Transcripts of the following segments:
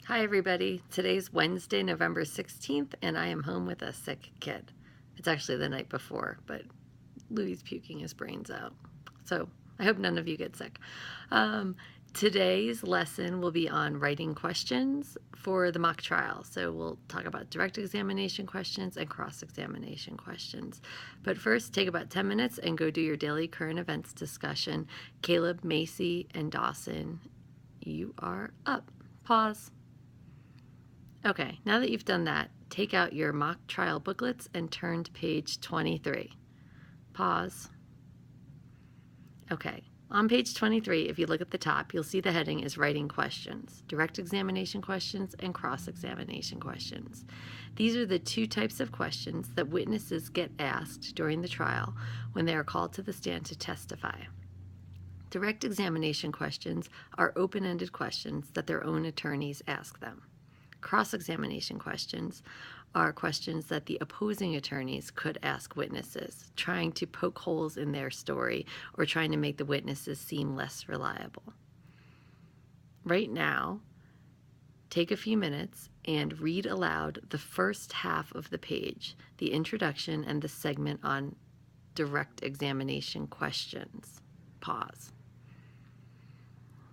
Hi everybody, today's Wednesday, November 16th, and I am home with a sick kid. It's actually the night before, but Louis puking his brains out. So I hope none of you get sick. Today's lesson will be on writing questions for the mock trial. So we'll talk about direct examination questions and cross-examination questions. But first, take about 10 minutes and go do your daily current events discussion. Caleb, Macy, and Dawson, you are up. Pause. Okay, now that you've done that, take out your mock trial booklets and turn to page 23. Pause. Okay, on page 23, if you look at the top, you'll see the heading is writing questions, direct examination questions and cross-examination questions. These are the two types of questions that witnesses get asked during the trial when they are called to the stand to testify. Direct examination questions are open-ended questions that their own attorneys ask them. Cross-examination questions are questions that the opposing attorneys could ask witnesses, trying to poke holes in their story or trying to make the witnesses seem less reliable. Right now, take a few minutes and read aloud the first half of the page, the introduction and the segment on direct examination questions. Pause.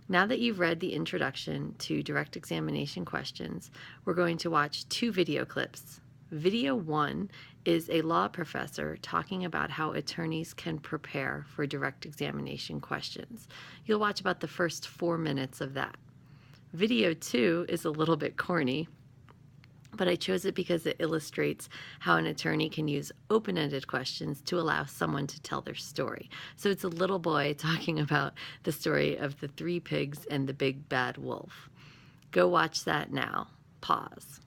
Now that you've read the introduction to direct examination questions, we're going to watch two video clips. Video 1 is a law professor talking about how attorneys can prepare for direct examination questions. You'll watch about the first 4 minutes of that. Video 2 is a little bit corny, but I chose it because it illustrates how an attorney can use open-ended questions to allow someone to tell their story. So it's a little boy talking about the story of the 3 pigs and the big bad wolf. Go watch that now. Pause.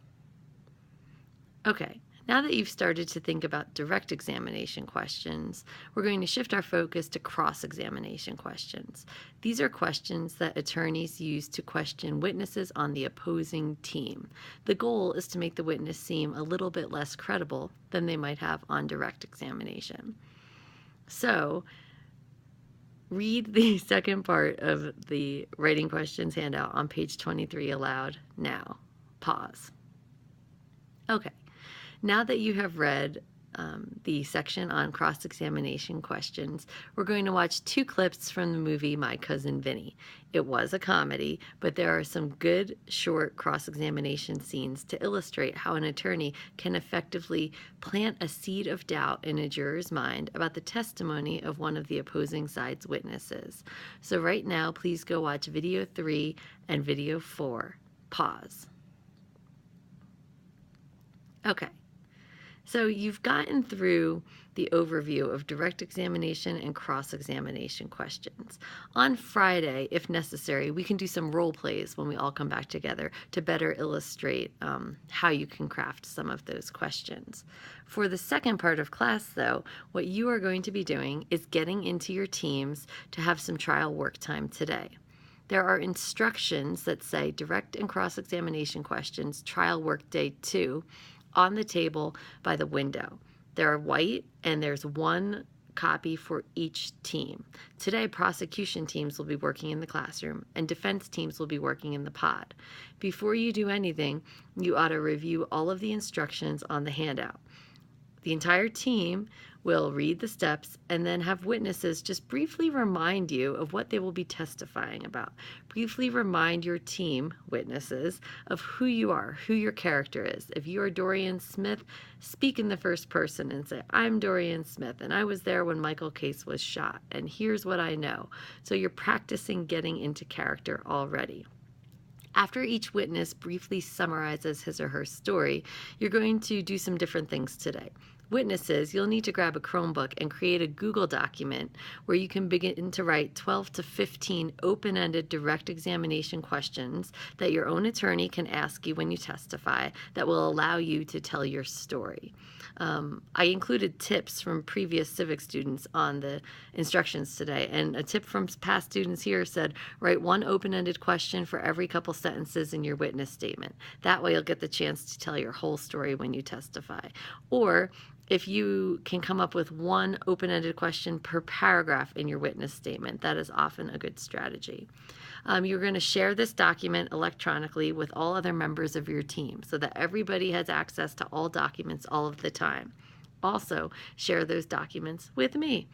Okay, now that you've started to think about direct examination questions, we're going to shift our focus to cross-examination questions. These are questions that attorneys use to question witnesses on the opposing team. The goal is to make the witness seem a little bit less credible than they might have on direct examination. So, read the second part of the writing questions handout on page 23 aloud now. Pause. Okay. Now that you have read the section on cross-examination questions, we're going to watch 2 clips from the movie My Cousin Vinny. It was a comedy, but there are some good short cross-examination scenes to illustrate how an attorney can effectively plant a seed of doubt in a juror's mind about the testimony of one of the opposing side's witnesses. So right now, please go watch video 3 and video 4. Pause. Okay. So you've gotten through the overview of direct examination and cross-examination questions. On Friday, if necessary, we can do some role plays when we all come back together to better illustrate how you can craft some of those questions. For the second part of class, though, what you are going to be doing is getting into your teams to have some trial work time today. There are instructions that say direct and cross-examination questions, trial work day 2, on the table by the window. They're white and there's 1 copy for each team. Today, prosecution teams will be working in the classroom and defense teams will be working in the pod. Before you do anything, you ought to review all of the instructions on the handout. The entire team will read the steps and then have witnesses just briefly remind you of what they will be testifying about. Briefly remind your team witnesses of who you are, who your character is. If you are Dorian Smith, speak in the first person and say, I'm Dorian Smith and I was there when Michael Case was shot and here's what I know. So you're practicing getting into character already. After each witness briefly summarizes his or her story, you're going to do some different things today. Witnesses, you'll need to grab a Chromebook and create a Google document where you can begin to write 12 to 15 open-ended direct examination questions that your own attorney can ask you when you testify that will allow you to tell your story. I included tips from previous civic students on the instructions today, and a tip from past students here said, write 1 open-ended question for every couple sentences in your witness statement. That way you'll get the chance to tell your whole story when you testify. Or if you can come up with 1 open-ended question per paragraph in your witness statement, that is often a good strategy. You're going to share this document electronically with all other members of your team so that everybody has access to all documents all of the time. Also, share those documents with me.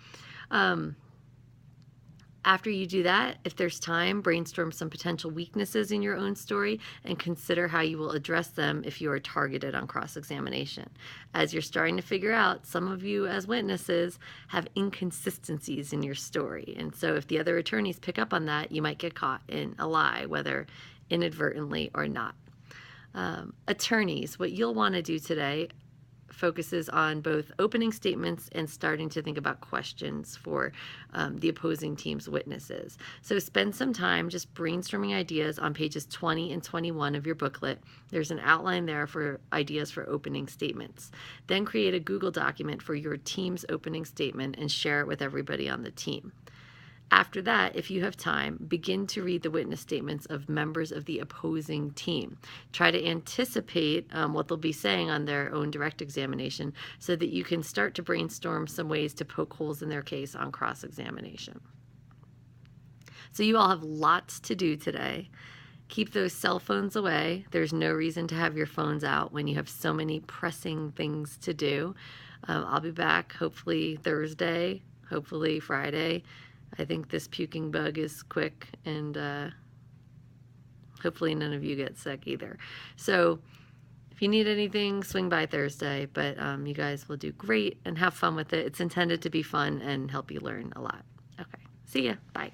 After you do that, if there's time, brainstorm some potential weaknesses in your own story and consider how you will address them if you are targeted on cross-examination. As you're starting to figure out, some of you as witnesses have inconsistencies in your story. And so if the other attorneys pick up on that, you might get caught in a lie, whether inadvertently or not. Attorneys, what you'll want to do today focuses on both opening statements and starting to think about questions for the opposing team's witnesses. So spend some time just brainstorming ideas on pages 20 and 21 of your booklet. There's an outline there for ideas for opening statements. Then create a Google document for your team's opening statement and share it with everybody on the team. After that, if you have time, begin to read the witness statements of members of the opposing team. Try to anticipate what they'll be saying on their own direct examination so that you can start to brainstorm some ways to poke holes in their case on cross-examination. So you all have lots to do today. Keep those cell phones away. There's no reason to have your phones out when you have so many pressing things to do. I'll be back hopefully Thursday, hopefully Friday. I think this puking bug is quick, and hopefully none of you get sick either. So if you need anything, swing by Thursday, but you guys will do great and have fun with it. It's intended to be fun and help you learn a lot. Okay, see ya. Bye.